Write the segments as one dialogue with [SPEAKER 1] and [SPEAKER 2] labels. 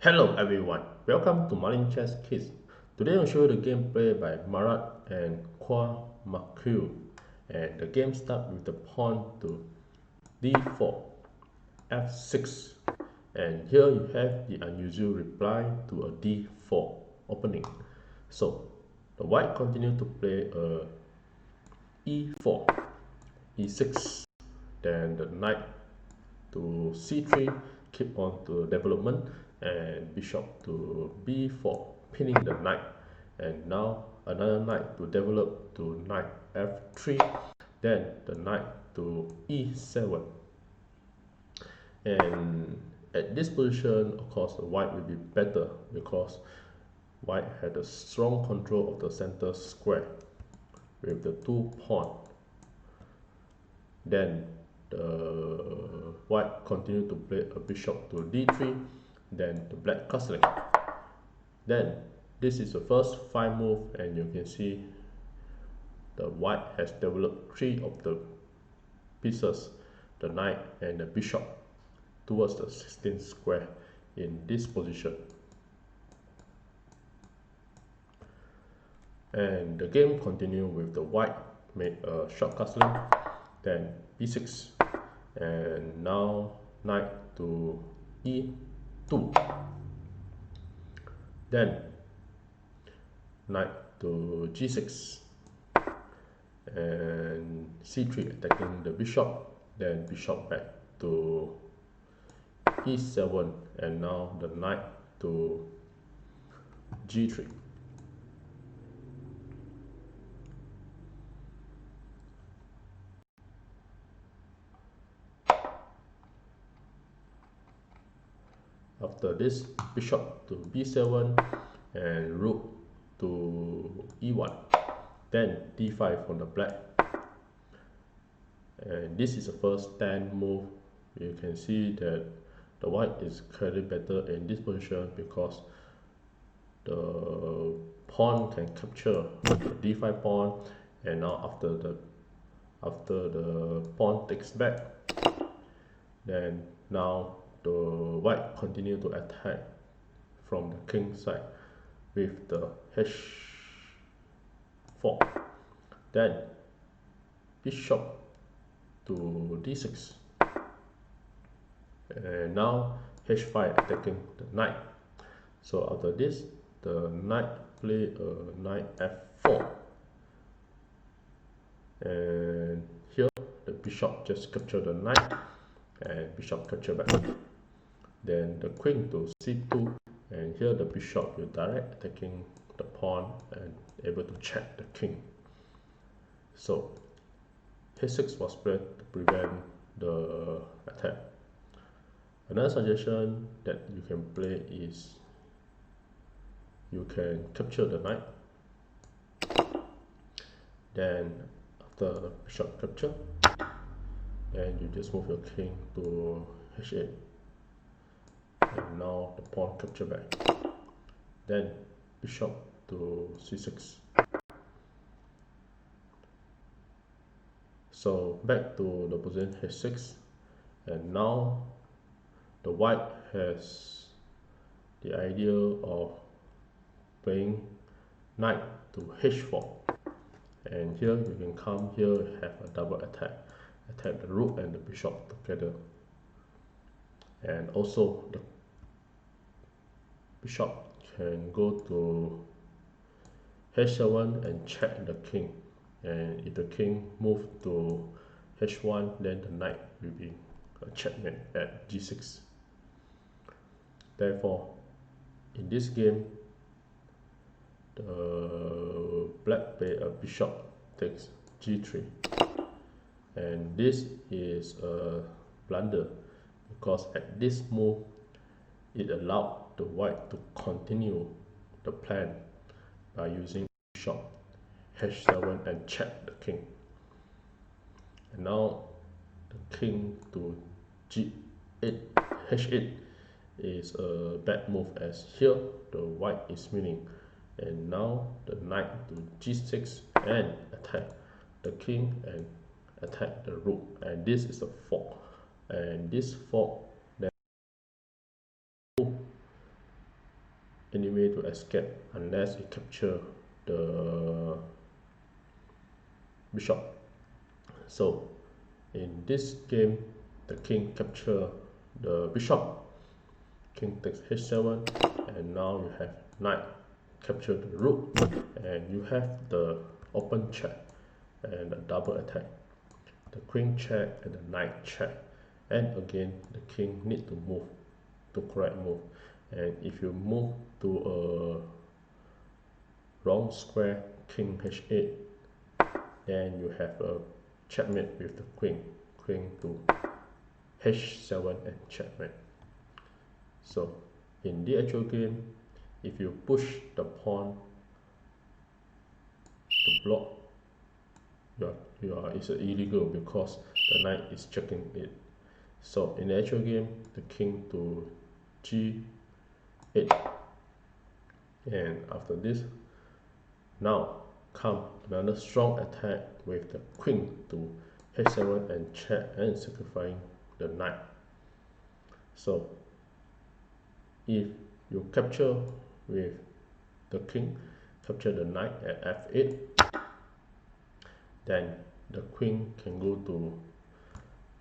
[SPEAKER 1] Hello everyone, welcome to Marlin Chess Kids. Today I'll show you the gameplay by Marat and Kaua Margues, and the game starts with the pawn to d4, f6, and here you have the unusual reply to a d4 opening. So the white continue to play a e4, e6, then the knight to c3, keep on to development, and bishop to b4, pinning the knight, and now another knight to develop to knight f3, then the knight to e7. And at this position, of course, the white will be better because white had a strong control of the center square with the two pawns. Then the white continued to play a bishop to d3, then the black castling. Then this is the first 5 move, and you can see the white has developed 3 of the pieces, the knight and the bishop, towards the 16th square in this position. And the game continued with the white made a short castling, then b6, and now knight to e2, then knight to g6, and c3 attacking the bishop, then bishop back to e7, and now the knight to g3. After this, bishop to b7 and rook to e1, then d5 from the black. And this is the first 10 move. You can see that the white is clearly better in this position because the pawn can capture the d5 pawn, and now after the pawn takes back, then now the white continue to attack from the king side with the h4, then bishop to d6, and now h5 attacking the knight. So after this, the knight play a knight f4, and here the bishop just capture the knight and bishop capture back. Then the queen to c2, and here the bishop will direct attacking the pawn and able to check the king. So h6 was played to prevent the attack. Another suggestion that you can play is you can capture the knight, then after the bishop capture, then you just move your king to h8, and now the pawn capture back, then bishop to c6. So back to the position h6, and now the white has the idea of playing knight to h4, and here you can come here, have a double attack the rook and the bishop together, and also the bishop can go to h7 and check the king, and if the king move to h1, then the knight will be a checkmate at g6. Therefore, in this game, the black play a bishop takes g3, and this is a blunder because at this move it allowed the white to continue the plan by using bishop h7 and check the king. And now the king to g8 h8 is a bad move, as here the white is winning, and now the knight to g6 and attack the king and attack the rook, and this is a fork, and this fork then any way to escape unless it capture the bishop. So in this game, the king capture the bishop, king takes h7, and now you have knight capture the rook, and you have the open check and a double attack, the queen check and the knight check, and again the king need to move to correct move, and if you move to a wrong square, king h8, then you have a checkmate with the queen to h7 and checkmate. So in the actual game, if you push the pawn to block, it's illegal because the knight is checking it. So in the actual game, the king to g8, and after this, now come another strong attack with the queen to h7 and check and sacrificing the knight. So if you capture with the king, capture the knight at f8, then the queen can go to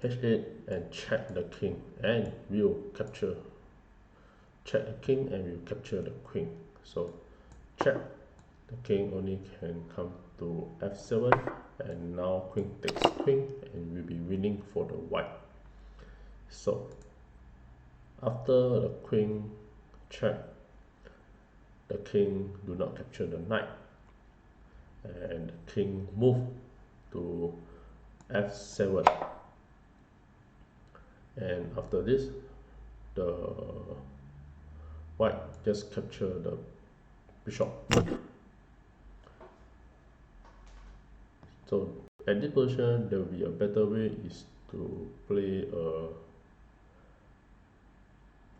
[SPEAKER 1] h8 and check the king, and will capture, check the king and will capture the queen. So check, the king only can come to f7, and now queen takes queen, and will be winning for the white. So after the queen check, the king do not capture the knight, and the king move to f7, and after this, the white just capture the bishop. So at this position, there will be a better way is to play a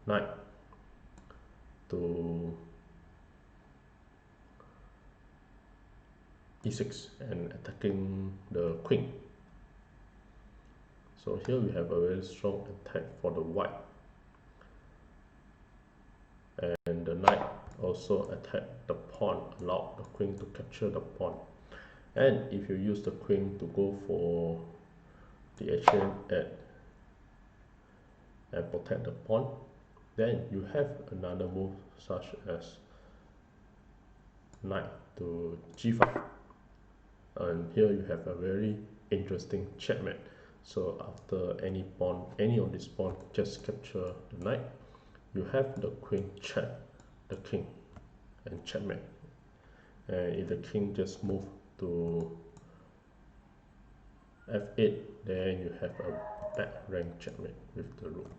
[SPEAKER 1] knight to e6 and attacking the queen. So here we have a very strong attack for the white, and the knight also attack the pawn, allow the queen to capture the pawn. And if you use the queen to go for the exchange and protect the pawn, then you have another move such as knight to g5, and here you have a very interesting checkmate. So after any pawn, any of this pawn just capture the knight, you have the queen check the king and checkmate, and if the king just move to f8, then you have a back rank checkmate with the rook.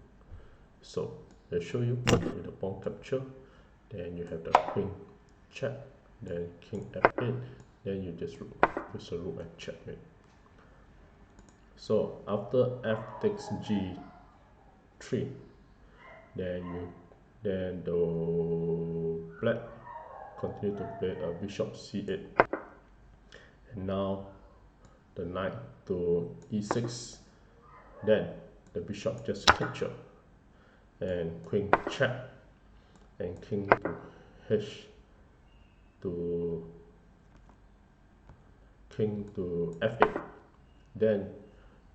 [SPEAKER 1] So they show you with the pawn capture, then you have the queen check, then king f8, then you just use the rook and checkmate. So after f takes g3, then the black continue to play a bishop c8, and now the knight to e6, then the bishop just capture, and queen check, and king to h to king to f8, then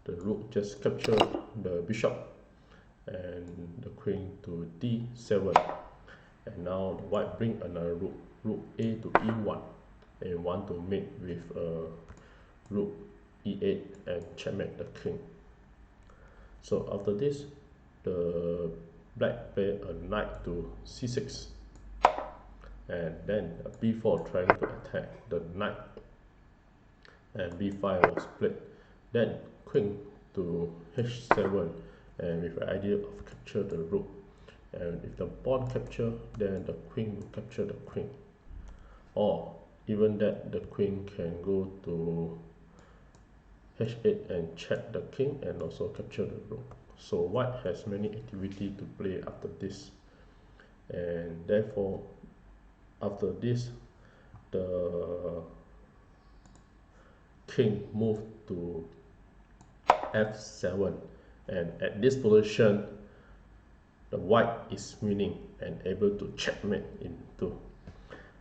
[SPEAKER 1] the rook just capture the bishop, and the queen to d7, and now the white bring another rook a to e1, and want to mate with rook e8 and checkmate the king. So after this, the black play a knight to c6, and then a b4 trying to attack the knight, and b5 was played, then queen to h7, and with the idea of capture the rook, and if the pawn capture, then the queen will capture the queen, or even that the queen can go to h8 and check the king and also capture the rook. So white has many activity to play after this, and therefore after this, the king moved to f7, and at this position, the white is winning and able to checkmate into.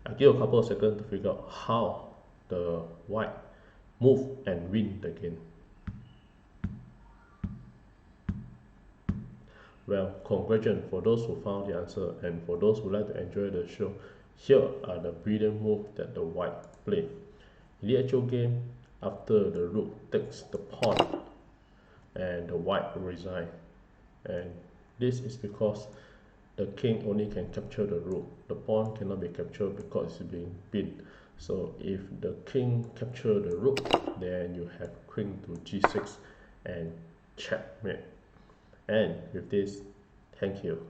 [SPEAKER 1] I'll give a couple of seconds to figure out how the white move and win the game. Well, congratulations for those who found the answer, and for those who like to enjoy the show, here are the brilliant moves that the white play. In the actual game, after the rook takes the pawn and the white resign, and this is because the king only can capture the rook. The pawn cannot be captured because it's being pinned. So if the king capture the rook, then you have queen to g6 and checkmate. And with this, thank you.